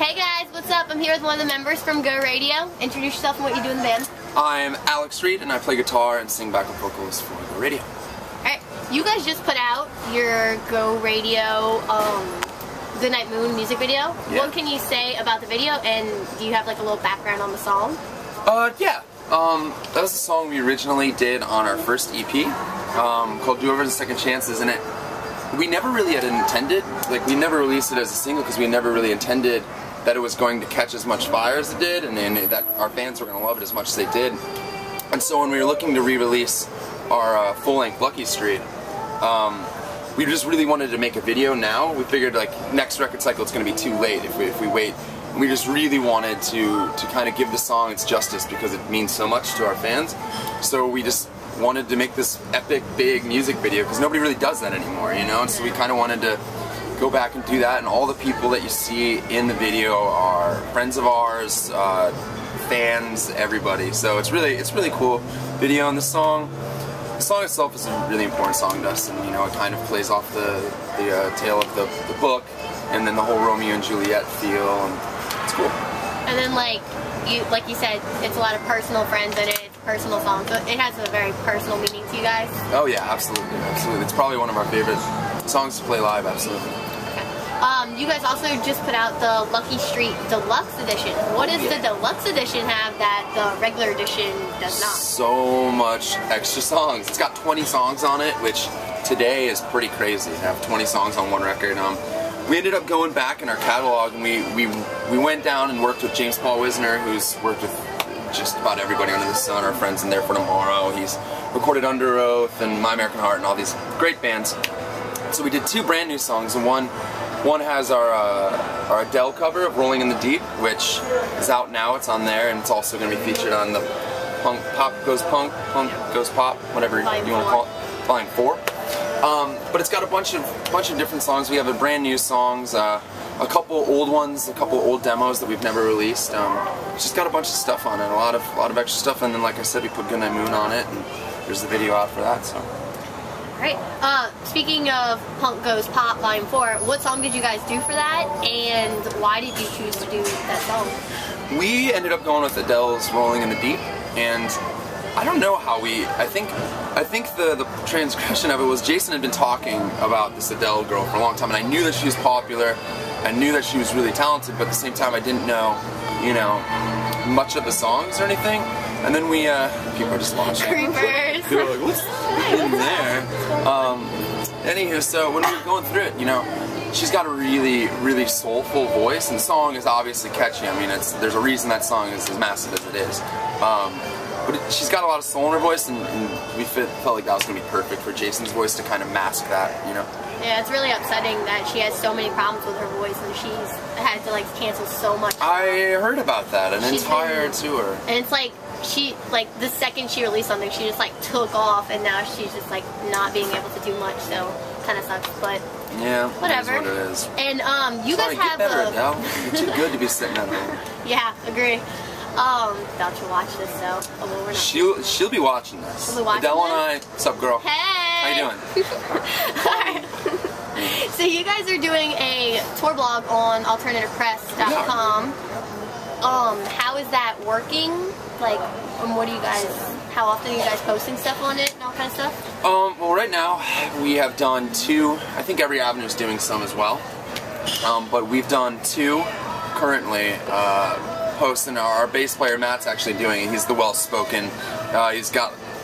Hey guys, what's up? I'm here with one of the members from Go Radio. Introduce yourself and what you do in the band. I'm Alex Reed, and I play guitar and sing backup vocals for Go Radio. Alright, you guys just put out your Go Radio Goodnight Moon music video. Yeah. What can you say about the video, and do you have like a little background on the song? Yeah. That was a song we originally did on our first EP, called Do Over the Second Chances, and we never really had intended, like we never released it as a single because we never really intended that it was going to catch as much fire as it did, and that our fans were going to love it as much as they did. And so when we were looking to re-release our full-length Lucky Street, we just really wanted to make a video now. We figured like next record cycle it's going to be too late if we wait. And we just really wanted to kind of give the song its justice because it means so much to our fans. So we just wanted to make this epic, big music video because nobody really does that anymore, you know? And so we kind of wanted to go back and do that, and all the people that you see in the video are friends of ours, fans, everybody. So it's really cool video. And the song itself is a really important song to us, and you know it kind of plays off the tale of the book, and then the whole Romeo and Juliet feel, and it's cool. And then like you said, it's a lot of personal friends in it. It's a personal song, so it has a very personal meaning to you guys. Oh yeah, absolutely, absolutely. It's probably one of our favorite songs to play live. Absolutely. You guys also just put out the Lucky Street Deluxe Edition. What does the Deluxe Edition have that the regular edition does not? So much extra songs. It's got 20 songs on it, which today is pretty crazy to have 20 songs on one record. We ended up going back in our catalog, and we went down and worked with James Paul Wisner, who's worked with just about everybody under the sun, our friends in There for Tomorrow. He's recorded Under Oath and My American Heart and all these great bands. So we did two brand new songs, and one has our Adele cover of Rolling in the Deep, which is out now. It's on there, and it's also going to be featured on the Pop Goes Punk, Punk Goes Pop, whatever you want to call it, Volume 4. But it's got a bunch of different songs. We have a brand new songs, a couple old ones, a couple old demos that we've never released. It's just got a bunch of stuff on it, a lot of extra stuff, and then like I said, we put Goodnight Moon on it, and there's the video out for that. So. Right. Speaking of Punk Goes Pop Volume 4, what song did you guys do for that, and why did you choose to do that song? We ended up going with Adele's Rolling in the Deep, and I don't know how I think the transgression of it was Jason had been talking about this Adele girl for a long time, and I knew that she was popular, I knew that she was really talented, but at the same time I didn't know, you know, much of the songs or anything. And then people are just launching. Creepers. They were like, what's in there? Anywho, so when we were going through it, you know, she's got a really, really soulful voice, and the song is obviously catchy. I mean, there's a reason that song is as massive as it is. But she's got a lot of soul in her voice, and we felt like that was going to be perfect for Jason's voice to kind of mask that, you know? Yeah, it's really upsetting that she has so many problems with her voice, and she's had to like cancel so much. I heard about that, an entire tour. And it's like, the second she released something, she just like took off, and now she's just like not being able to do much, so kind of sucks, but yeah, whatever. It is what it is. And you guys have get better, Adele. You're too good to be sitting at home. Yeah, agree. Doubt she'll watch this, so well, we're not. She'll be watching this. She'll be watching Adele this? and I, what's up, girl? Hey! How you doing? Alright. So you guys are doing a tour blog on alternativepress.com. How is that working? Like, what do you guys? How often are you guys posting stuff on it and all kind of stuff? Well, right now we have done 2. I think every avenue is doing some as well. But we've done 2 currently. Posts, and our bass player Matt's actually doing it. He's the well-spoken.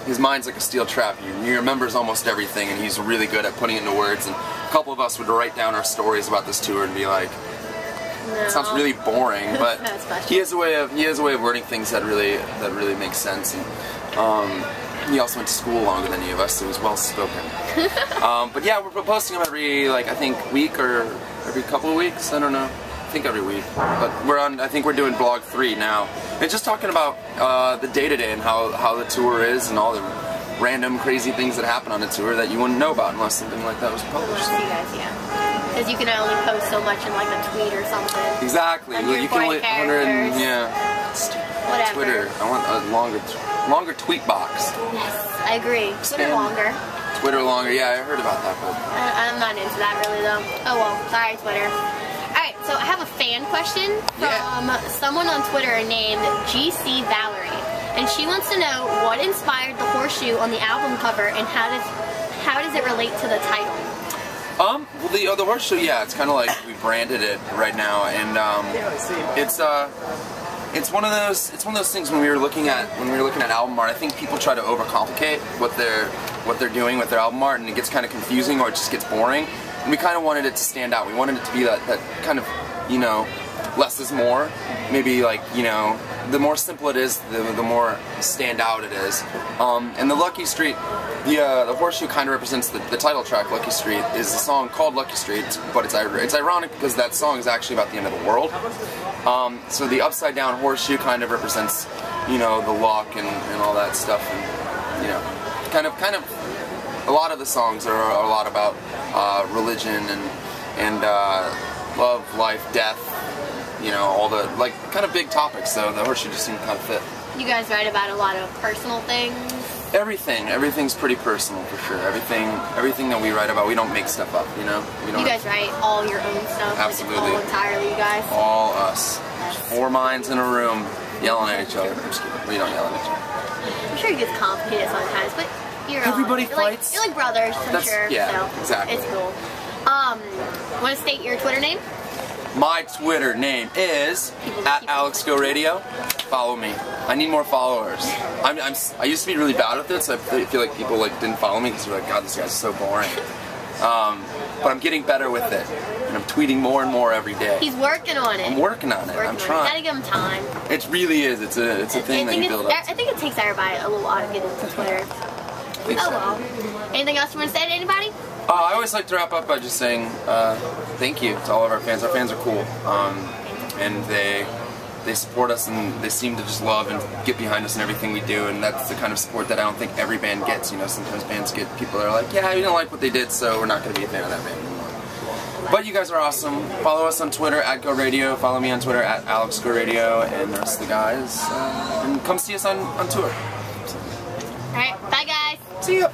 His mind's like a steel trap. He remembers almost everything, and he's really good at putting it into words. And a couple of us would write down our stories about this tour and be like, no. It sounds really boring, but he has a way of wording things that really makes sense. And he also went to school longer than any of us, so he's well-spoken. But yeah, we're posting them every I think week or every couple of weeks. I don't know. I think every week, but I think we're doing blog 3 now, and just talking about the day-to-day and how the tour is and all the random crazy things that happen on the tour that you wouldn't know about unless something like that was published. Because you can only post so much in like a tweet or something. Exactly. You can only whatever. Twitter. I want a longer tweet box. Yes, I agree. Twitter longer. Twitter longer. Yeah, I heard about that, but I'm not into that really though. Oh well, sorry Twitter. Alright, so so I have a fan question from someone on Twitter named GC Valerie, and she wants to know what inspired the horseshoe on the album cover, and how does it relate to the title? Well, the horseshoe, yeah, it's kind of like we branded it right now, and it's one of those things when we were looking at album art. I think people try to overcomplicate what they're doing with their album art, and it gets kind of confusing or it just gets boring. And we kind of wanted it to stand out. We wanted it to be that kind of, you know, less is more. Maybe like, you know, the more simple it is, the more stand out it is. And the Lucky Street, the horseshoe kind of represents the title track. Lucky Street is a song called Lucky Street, but it's ironic because that song is actually about the end of the world. So the upside down horseshoe kind of represents, you know, the luck and all that stuff, and you know, kind of a lot of the songs are a lot about religion and love, life, death. You know, all the like kind of big topics. So the horseshoe just seemed to kind of fit. You guys write about a lot of personal things? Everything's pretty personal for sure. Everything that we write about, we don't make stuff up, you know? You guys write all your own stuff? Absolutely. Like, all entirely, you guys? All us. Four minds in a room yelling at each other. I'm just kidding. We don't yell at each other. I'm sure it gets complicated sometimes, but everybody fights. You're like brothers, I'm sure. Yeah, so exactly. It's cool. Want to state your Twitter name? My Twitter name is @AlexGoRadio. Follow me. I need more followers. I used to be really bad at this. I feel like people didn't follow me because they're like, God, this guy's so boring. But I'm getting better with it, and I'm tweeting more and more every day. He's working on it. I'm working on it. I'm trying. You gotta give him time. It really is. It's a thing that you build up. I think it takes everybody a little while to get into Twitter. Well. Anything else you want to say to anybody? I always like to wrap up by just saying thank you to all of our fans. Our fans are cool, and they support us, and they seem to just love and get behind us in everything we do, and that's the kind of support that I don't think every band gets. You know, sometimes bands get people that are like, yeah, we didn't like what they did, so we're not going to be a fan of that band anymore. But you guys are awesome. Follow us on Twitter @GoRadio. Follow me on Twitter @AlexGoRadio, and the rest of the guys. And come see us on tour. Alright, bye guys. See ya.